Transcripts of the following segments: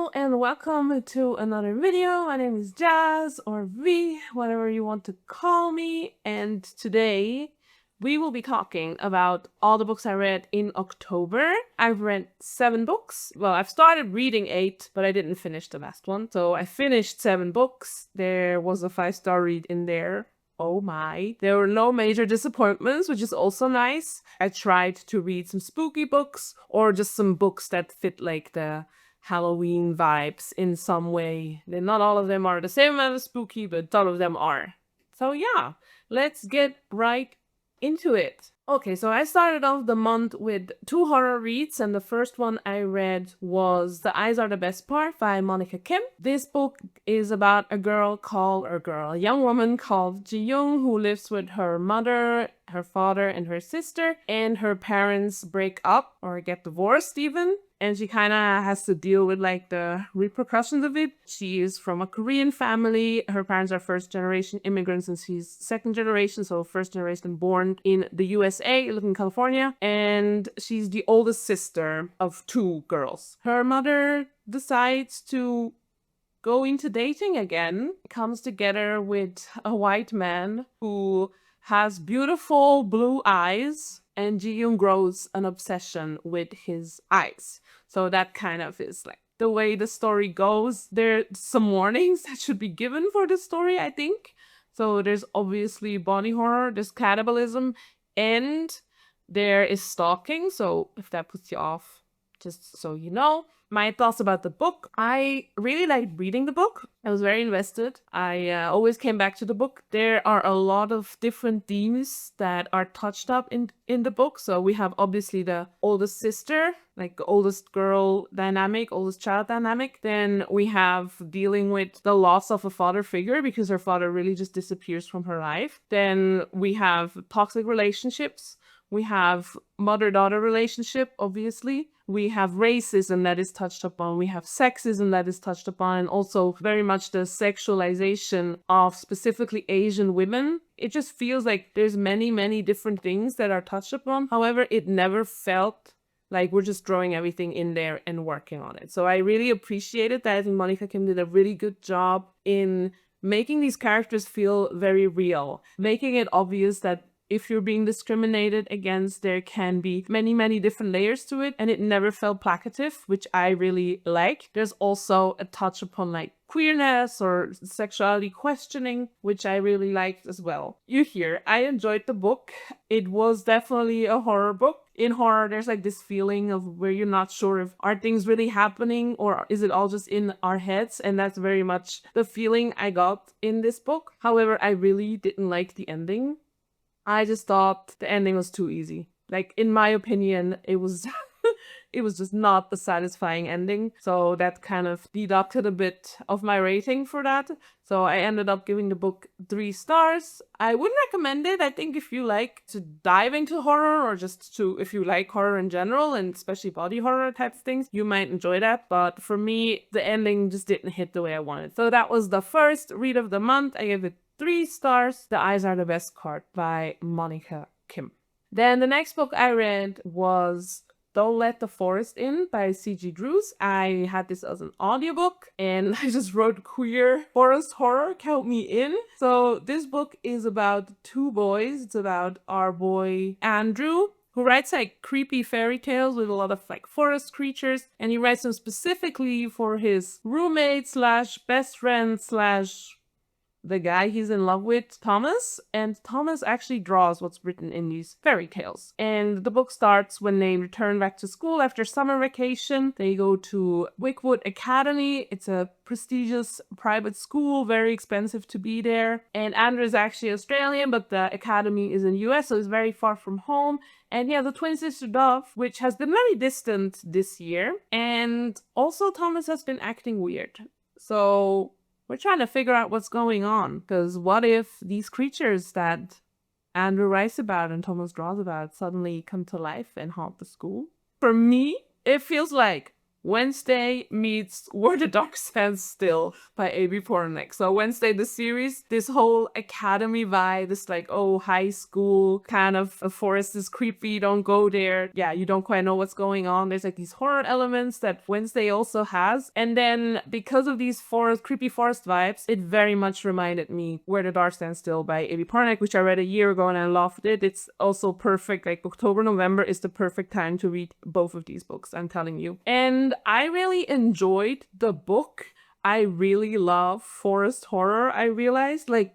Hello and welcome to another video. My name is Jazz or V, whatever you want to call me. And today we will be talking about all the books I read in October. I've read 7 books. Well, I've started reading 8, but I didn't finish the last one. So I finished 7 books. There was a 5-star read in there. Oh my. There were no major disappointments, which is also nice. I tried to read some spooky books or just some books that fit like the Halloween vibes in some way. Not all of them are the same amount of spooky, but some of them are. So yeah, let's get right into it. Okay, so I started off the month with 2 horror reads, and the first one I read was The Eyes Are the Best Part by Monika Kim. This book is about a young woman called Gideon who lives with her mother, her father, and her sister, and her parents break up or get divorced even. And she kind of has to deal with like the repercussions of it. She is from a Korean family. Her parents are first-generation immigrants and she's second generation, so first generation born in the USA, living in California. And she's the oldest sister of 2 girls. Her mother decides to go into dating again, comes together with a white man who has beautiful blue eyes, and Ji-yoon grows an obsession with his eyes. So that kind of is like the way the story goes. There's some warnings that should be given for the story, I think. So there's obviously body horror, there's cannibalism, and there is stalking. So if that puts you off, just so you know. My thoughts about the book. I really liked reading the book. I was very invested. I always came back to the book. There are a lot of different themes that are touched up in the book. So we have obviously the oldest sister, like the oldest girl dynamic, oldest child dynamic. Then we have dealing with the loss of a father figure because her father really just disappears from her life. Then we have toxic relationships. We have mother-daughter relationship, obviously. We have racism that is touched upon. We have sexism that is touched upon, and also very much the sexualization of specifically Asian women. It just feels like there's many, many different things that are touched upon. However, it never felt like we're just throwing everything in there and working on it. So I really appreciated that. I think Monika Kim did a really good job in making these characters feel very real, making it obvious that if you're being discriminated against, there can be many, many different layers to it, and it never felt placative, which I really like. There's also a touch upon like queerness or sexuality questioning, which I really liked as well. You hear, I enjoyed the book. It was definitely a horror book. In horror, there's like this feeling of where you're not sure if are things really happening or is it all just in our heads, and that's very much the feeling I got in this book. However, I really didn't like the ending. I just thought the ending was too easy. Like, in my opinion, it was it was just not a satisfying ending. So that kind of deducted a bit of my rating for that. So I ended up giving the book 3 stars. I wouldn't recommend it. I think if you like to dive into horror or just if you like horror in general and especially body horror type things, you might enjoy that. But for me, the ending just didn't hit the way I wanted. So that was the first read of the month. I gave it 3 stars. The Eyes Are the Best Part by Monika Kim. Then the next book I read was Don't Let the Forest In by C.G. Drews. I had this as an audiobook and I just wrote queer forest horror, count me in. So this book is about 2 boys. It's about our boy Andrew, who writes like creepy fairy tales with a lot of like forest creatures, and he writes them specifically for his roommate slash best friend slash the guy he's in love with, Thomas, and Thomas actually draws what's written in these fairy tales. And the book starts when they return back to school after summer vacation. They go to Wickwood Academy. It's a prestigious private school, very expensive to be there. And Andrew is actually Australian, but the academy is in the US, so he's very far from home. And he has a twin sister, Dove, which has been very distant this year. And also Thomas has been acting weird. So we're trying to figure out what's going on, because what if these creatures that Andrew writes about and Thomas draws about suddenly come to life and haunt the school? For me, it feels like Wednesday meets Where the Dark Stands Still by A.B. Pornick. So Wednesday, the series, this whole academy vibe, this like, oh, high school kind of, a forest is creepy, don't go there. Yeah, you don't quite know what's going on. There's like these horror elements that Wednesday also has. And then because of these creepy forest vibes, it very much reminded me Where the Dark Stands Still by A.B. Pornick, which I read a year ago and I loved it. It's also perfect. Like October, November is the perfect time to read both of these books, I'm telling you. And I really enjoyed the book. I really love forest horror. I realized, like,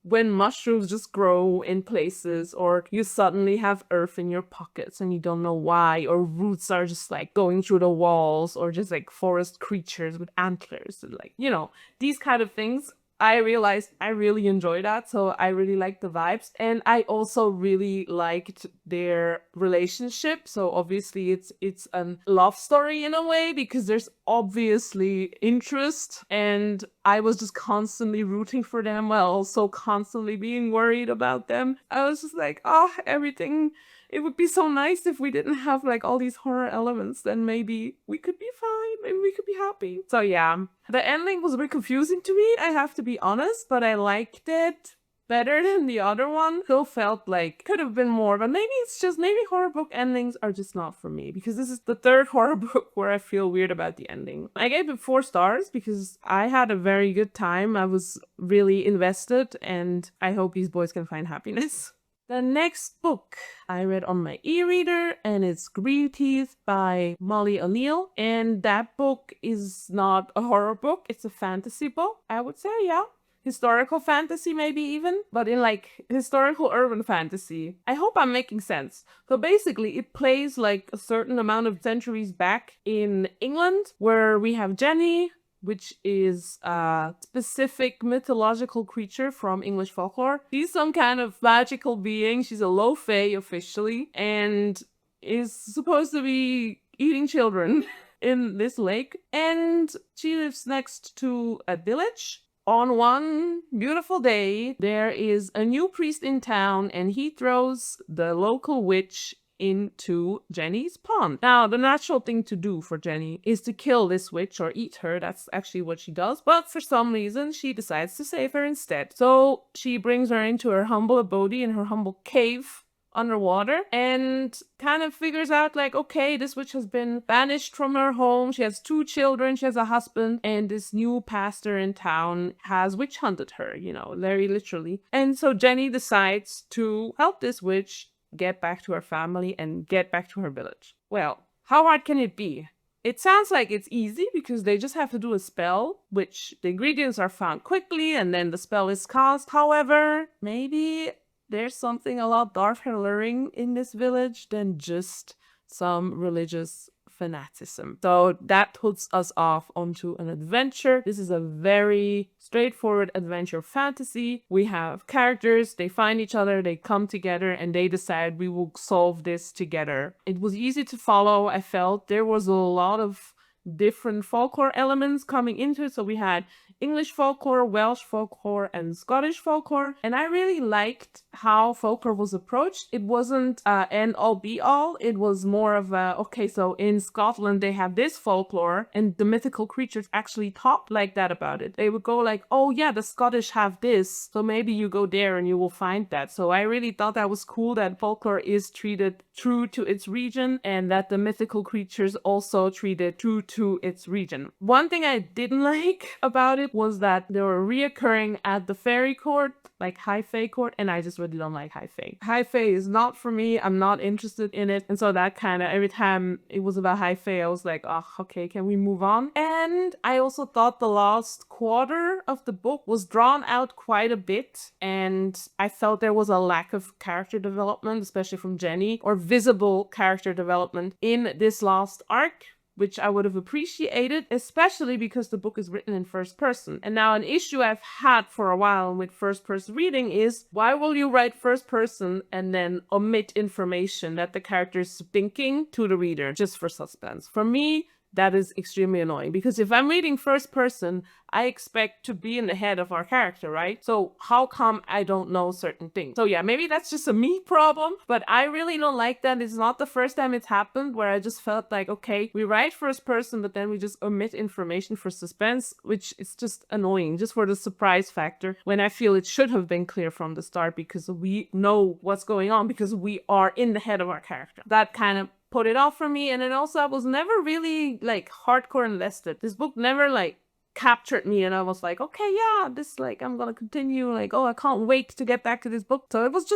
when mushrooms just grow in places, or you suddenly have earth in your pockets and you don't know why, or roots are just like going through the walls, or just like forest creatures with antlers, and like, you know, these kind of things. I realized I really enjoy that, so I really liked the vibes. And I also really liked their relationship. So obviously it's a love story in a way, because there's obviously interest, and I was just constantly rooting for them while also constantly being worried about them. I was just like, oh, everything. It would be so nice if we didn't have like all these horror elements, then maybe we could be fine, maybe we could be happy. So yeah, the ending was a bit confusing to me, I have to be honest, but I liked it better than the other one. Still felt like could have been more, but maybe it's just, maybe horror book endings are just not for me, because this is the third horror book where I feel weird about the ending. I gave it 4 stars because I had a very good time. I was really invested, and I hope these boys can find happiness. The next book I read on my e-reader, and it's Greenteeth by Molly O'Neill. And that book is not a horror book, it's a fantasy book, I would say, yeah. Historical fantasy maybe even, but in like historical urban fantasy. I hope I'm making sense. So basically it plays like a certain amount of centuries back in England, where we have Jenny, which is a specific mythological creature from English folklore. She's some kind of magical being. She's a low fae officially, and is supposed to be eating children in this lake. And she lives next to a village. On one beautiful day, there is a new priest in town, and he throws the local witch into Jenny's pond. Now, the natural thing to do for Jenny is to kill this witch or eat her. That's actually what she does. But for some reason, she decides to save her instead. So she brings her into her humble abode, in her humble cave underwater, and kind of figures out like, okay, this witch has been banished from her home. She has 2 children, she has a husband, and this new pastor in town has witch hunted her, you know, very literally. And so Jenny decides to help this witch get back to her family and get back to her village. Well, how hard can it be? It sounds like it's easy because they just have to do a spell, which the ingredients are found quickly and then the spell is cast. However, maybe there's something a lot darker lurking in this village than just some religious fanaticism. So that puts us off onto an adventure. This is a very straightforward adventure fantasy. We have characters, they find each other, they come together, and they decide we will solve this together. It was easy to follow. I felt there was a lot of different folklore elements coming into it. So we had English folklore, Welsh folklore, and Scottish folklore. And I really liked how folklore was approached. It wasn't end all be all. It was more of a, okay, so in Scotland they have this folklore, and the mythical creatures actually talked like that about it. They would go like, oh yeah, the Scottish have this, so maybe you go there and you will find that. So I really thought that was cool that folklore is treated true to its region, and that the mythical creatures also treated true to its region. One thing I didn't like about it was that they were reoccurring at the fairy court, like high fae court, and I just really don't like high fae. High fae is not for me. I'm not interested in it. And so that kind of, every time it was about high fae, I was like, oh, okay, can we move on? And I also thought the last quarter of the book was drawn out quite a bit, and I felt there was a lack of character development, especially from Jenny, or visible character development in this last arc, which I would have appreciated, especially because the book is written in first person. And now an issue I've had for a while with first person reading is, why will you write first person and then omit information that the character is thinking to the reader just for suspense? For me, that is extremely annoying, because if I'm reading first person, I expect to be in the head of our character, right? So how come I don't know certain things? So yeah, maybe that's just a me problem, but I really don't like that. It's not the first time it's happened where I just felt like, okay, we write first person, but then we just omit information for suspense, which is just annoying, just for the surprise factor, when I feel it should have been clear from the start, because we know what's going on, because we are in the head of our character. That kind of put it off for me. And then also, I was never really like hardcore invested. This book never like captured me, and I was like, okay, yeah, this, like, I'm gonna continue, like, oh, I can't wait to get back to this book. So it was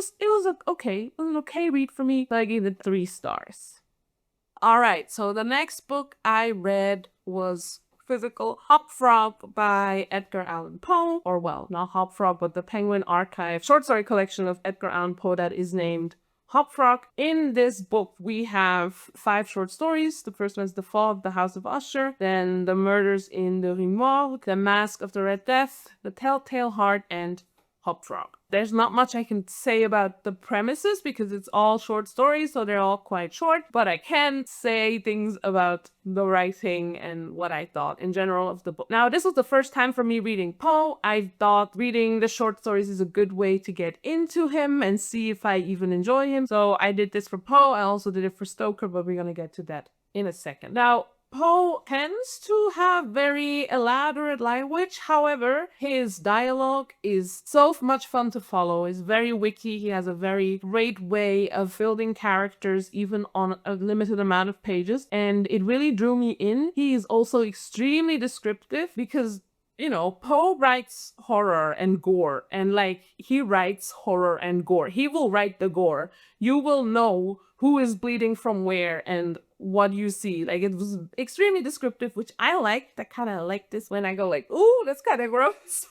an okay read for me. So I gave it 3 stars. All right, so the next book I read was Physical Hop Frog by Edgar Allan Poe, or well, not Hop Frog, but the Penguin Archive short story collection of Edgar Allan Poe that is named Hop Frog. In this book, we have 5 short stories. The first one is The Fall of the House of Usher, then The Murders in the Rue Morgue, The Mask of the Red Death, The Telltale Heart, and Hop Frog. There's not much I can say about the premises because it's all short stories, so they're all quite short, but I can say things about the writing and what I thought in general of the book. Now, this was the first time for me reading Poe. I thought reading the short stories is a good way to get into him and see if I even enjoy him. So I did this for Poe. I also did it for Stoker, but we're gonna get to that in a second. Now, Poe tends to have very elaborate language. However, his dialogue is so much fun to follow. It's very witty. He has a very great way of building characters even on a limited amount of pages, and it really drew me in. He is also extremely descriptive because, you know, Poe writes horror and gore, and like, he writes horror and gore. He will write the gore. You will know who is bleeding from where and what you see. Like, it was extremely descriptive, which I liked. I kind of like this when I go like, ooh, that's kind of gross.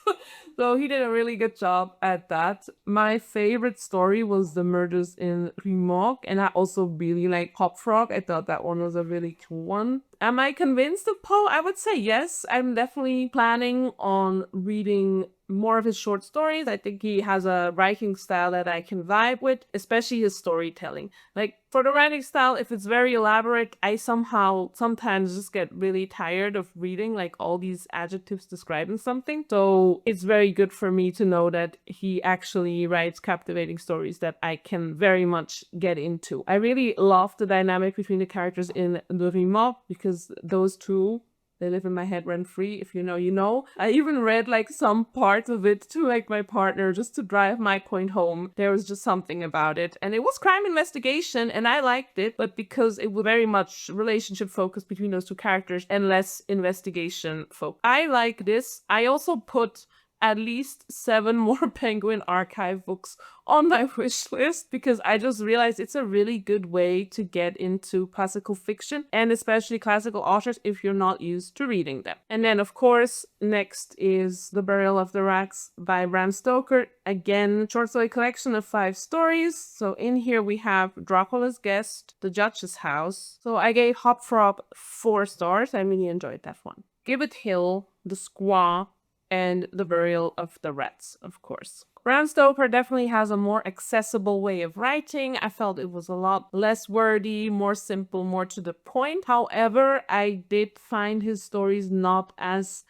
So he did a really good job at that. My favorite story was The Murders in Rue Morgue, and I also really like Hop Frog. I thought that one was a really cool one. Am I convinced of Poe? I would say yes. I'm definitely planning on reading more of his short stories. I think he has a writing style that I can vibe with, especially his storytelling. Like, for the writing style, if it's very elaborate, I sometimes just get really tired of reading like all these adjectives describing something. So it's very good for me to know that he actually writes captivating stories that I can very much get into. I really love the dynamic between the characters in the Rue Morgue, because those two, they live in my head rent-free. If you know, you know. I even read like some parts of it to like my partner just to drive my point home. There was just something about it. And it was crime investigation and I liked it, but because it was very much relationship focused between those two characters and less investigation focused. I like this. I also put at least 7 more Penguin Archive books on my wish list because I just realized it's a really good way to get into classical fiction, and especially classical authors if you're not used to reading them. And then, of course, next is The Burial of the Rats by Bram Stoker. Again, short story collection of 5 stories. So in here we have Dracula's Guest, The Judge's House. So I gave Hop Frog 4 stars. I really enjoyed that one. Gibbet Hill, The Squaw, and The Burial of the Rats, of course. Bram Stoker definitely has a more accessible way of writing. I felt it was a lot less wordy, more simple, more to the point. However, I did find his stories not as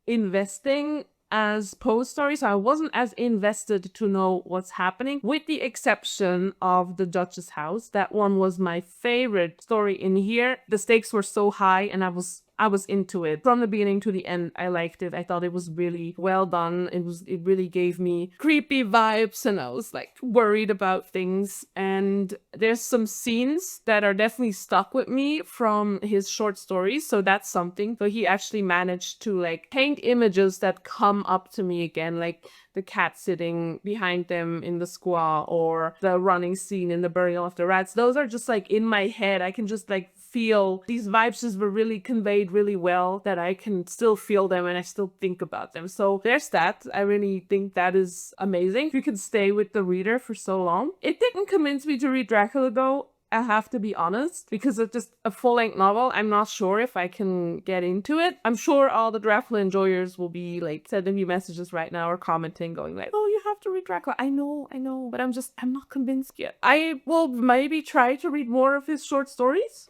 investing as Poe's stories. So I wasn't as invested to know what's happening, with the exception of The Judge's House. That one was my favorite story in here. The stakes were so high and I was into it from the beginning to the end. I liked it. I thought it was really well done. It really gave me creepy vibes and I was like worried about things. And there's some scenes that are definitely stuck with me from his short stories. So that's something. So he actually managed to like paint images that come up to me again, like the cat sitting behind them in the squaw or the running scene in The Burial of the Rats. Those are just like in my head. I can just like feel these vibes just were really conveyed really well, that I can still feel them and I still think about them. So there's that. I really think that is amazing. You can stay with the reader for so long. It didn't convince me to read Dracula though, I have to be honest, because it's just a full-length novel. I'm not sure if I can get into it. I'm sure all the Dracula enjoyers will be like sending me messages right now or commenting going like, oh, you have to read Dracula. I know, but I'm not convinced yet. I will maybe try to read more of his short stories.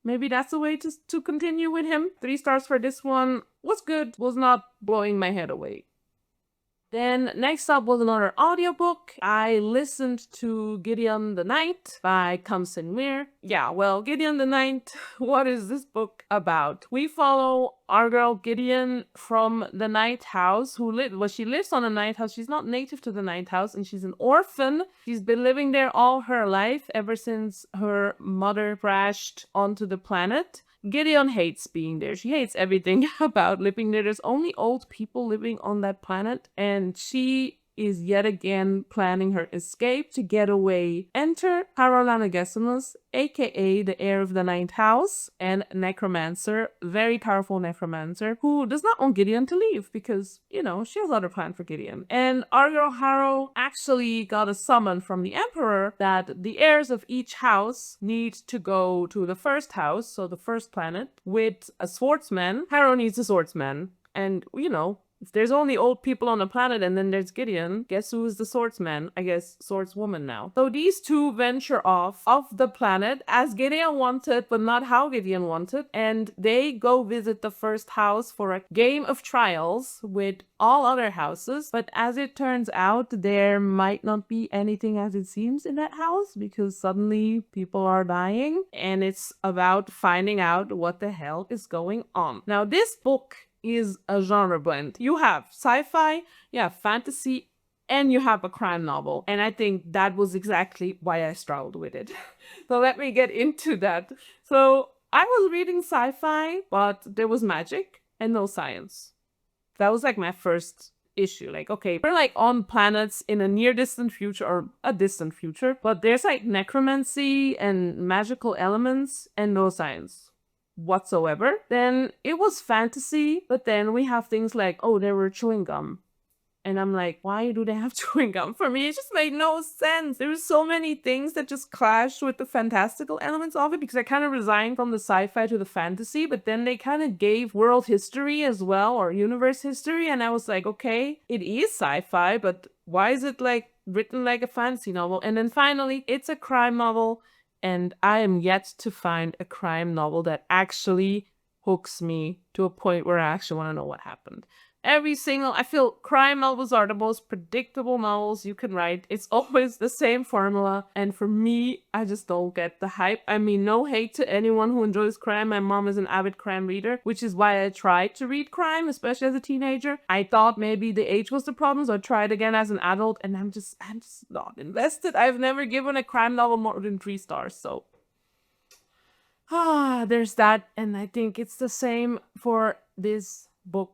maybe that's a way to continue with him. 3 stars for this one. Was good, was not blowing my head away. Then next up was another audiobook. I listened to Gideon the Knight by Tamsyn Muir. Yeah, well, Gideon the Knight, what is this book about? We follow our girl Gideon from the Night House, she lives on a Night House. She's not native to the Night House, and she's an orphan. She's been living there all her life, ever since her mother crashed onto the planet. Gideon hates being there. She hates everything about living there. There's only old people living on that planet, and she is yet again planning her escape to get away. Enter Caroline Gessimus, aka the heir of the Ninth House and necromancer, very powerful necromancer, who does not want Gideon to leave because, you know, she has other plans for Gideon. And our girl Harrow actually got a summon from the Emperor that the heirs of each house need to go to the first house, so the first planet, with a swordsman. Harrow needs a swordsman. And, you know, if there's only old people on the planet and then there's Gideon, guess who is the swordsman? I guess swordswoman now. So these two venture off the planet as Gideon wanted, but not how Gideon wanted. And they go visit the first house for a game of trials with all other houses. But as it turns out, there might not be anything as it seems in that house because suddenly people are dying. And it's about finding out what the hell is going on. Now, this book is a genre blend. You have sci-fi, you have fantasy, and you have a crime novel. And I think that was exactly why I struggled with it. So let me get into that. So I was reading sci-fi, but there was magic and no science. That was like my first issue. Like, okay, we're like on planets in a near distant future or a distant future, but there's like necromancy and magical elements and no science whatsoever. Then it was fantasy, but then we have things like, oh, there were chewing gum. And I'm like, why do they have chewing gum? For me, it just made no sense. There were so many things that just clashed with the fantastical elements of it because I kind of resigned from the sci-fi to the fantasy, but then they kind of gave world history as well, or universe history. And I was like, okay, it is sci-fi, but why is it like written like a fantasy novel? And then finally, it's a crime novel. And I am yet to find a crime novel that actually hooks me to a point where I actually want to know what happened. I feel crime novels are the most predictable novels you can write. It's always the same formula. And for me, I just don't get the hype. I mean, no hate to anyone who enjoys crime. My mom is an avid crime reader, which is why I tried to read crime, especially as a teenager. I thought maybe the age was the problem, so I tried again as an adult, and I'm just not invested. I've never given a crime novel more than 3 stars, so there's that. And I think it's the same for this book.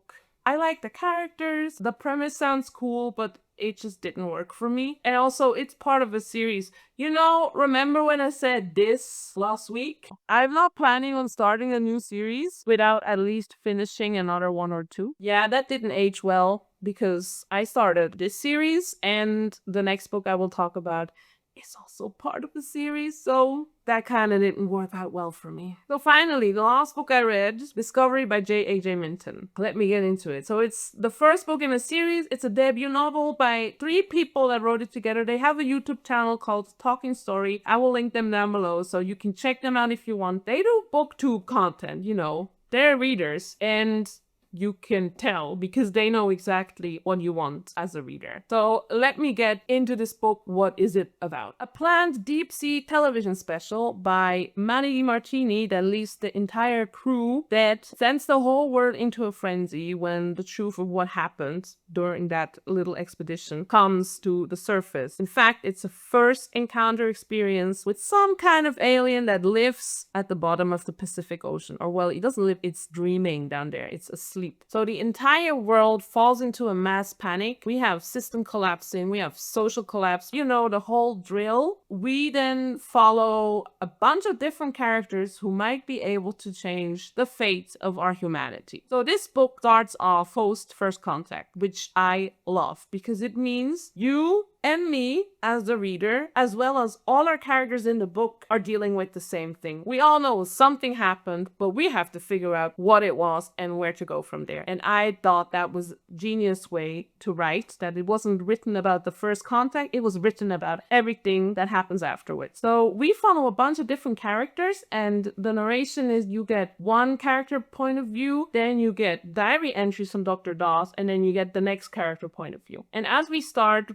I like the characters, the premise sounds cool, but it just didn't work for me. And also, it's part of a series. You know, remember when I said this last week? I'm not planning on starting a new series without at least finishing another 1 or 2. Yeah, that didn't age well because I started this series and the next book I will talk about is also part of the series, so that kind of didn't work out well for me. So finally, the last book I read, Discovery by J.A.J. Minton. Let me get into it. So it's the first book in a series. It's a debut novel by 3 people that wrote it together. They have a YouTube channel called Talking Story. I will link them down below so you can check them out if you want. They do booktube content, you know. They're readers, and you can tell because they know exactly what you want as a reader. So let me get into this book. What is it about? A planned deep sea television special by Manny Martini that leaves the entire crew dead sends the whole world into a frenzy when the truth of what happened during that little expedition comes to the surface. In fact, it's a first encounter experience with some kind of alien that lives at the bottom of the Pacific Ocean. Or well, it doesn't live, it's dreaming down there. It's asleep. So the entire world falls into a mass panic. We have system collapsing, we have social collapse, you know, the whole drill. We then follow a bunch of different characters who might be able to change the fate of our humanity. So this book starts off post first contact, which I love because it means you and me as the reader, as well as all our characters in the book, are dealing with the same thing. We all know something happened, but we have to figure out what it was and where to go from there. And I thought that was a genius way to write, that it wasn't written about the first contact, it was written about everything that happens afterwards. So we follow a bunch of different characters, and the narration is you get one character point of view, then you get diary entries from Dr. Dawes, and then you get the next character point of view. And as we start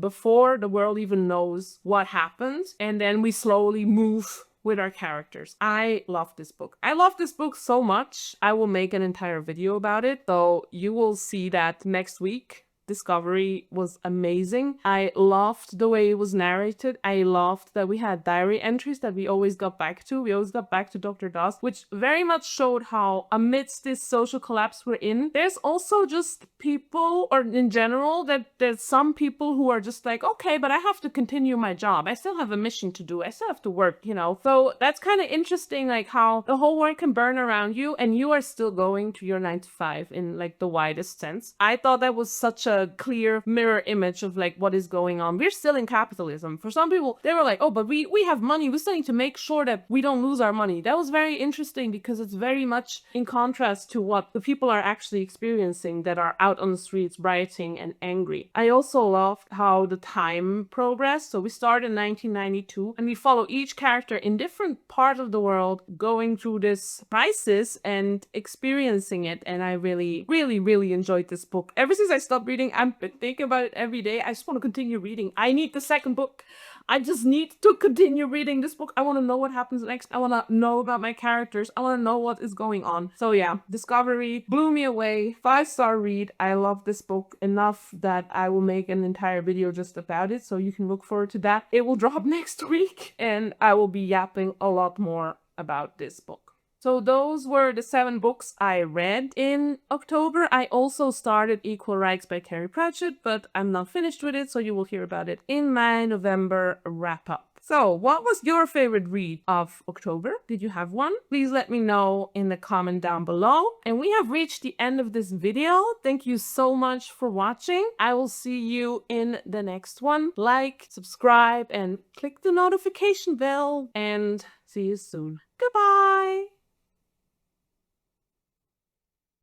before the world even knows what happens, and then we slowly move with our characters. I love this book. I love this book so much, I will make an entire video about it, so you will see that next week. Discovery was amazing. I loved the way it was narrated. I loved that we had diary entries that we always got back to. We always got back to Dr. Dawes, which very much showed how amidst this social collapse we're in, there's also just people, or in general, that there's some people who are just like, okay, but I have to continue my job. I still have a mission to do. I still have to work, you know? So that's kind of interesting, like how the whole world can burn around you and you are still going to your 9 to 5 in like the widest sense. I thought that was such a clear mirror image of like what is going on. We're still in capitalism. For some people, they were like, oh, but we have money. We still need to make sure that we don't lose our money. That was very interesting because it's very much in contrast to what the people are actually experiencing that are out on the streets rioting and angry. I also loved how the time progressed. So we start in 1992 and we follow each character in different parts of the world going through this crisis and experiencing it. And I really, really, really enjoyed this book. Ever since I stopped reading, I've been thinking about it every day. I just want to continue reading. I need the second book. I just need to continue reading this book. I want to know what happens next. I want to know about my characters. I want to know what is going on. So yeah, Discovery blew me away. 5-star read. I love this book enough that I will make an entire video just about it. So you can look forward to that. It will drop next week and I will be yapping a lot more about this book. So those were the 7 books I read in October. I also started Equal Rights by Carrie Pratchett, but I'm not finished with it, so you will hear about it in my November wrap-up. So what was your favorite read of October? Did you have one? Please let me know in the comment down below. And we have reached the end of this video. Thank you so much for watching. I will see you in the next one. Like, subscribe, and click the notification bell. And see you soon. Goodbye!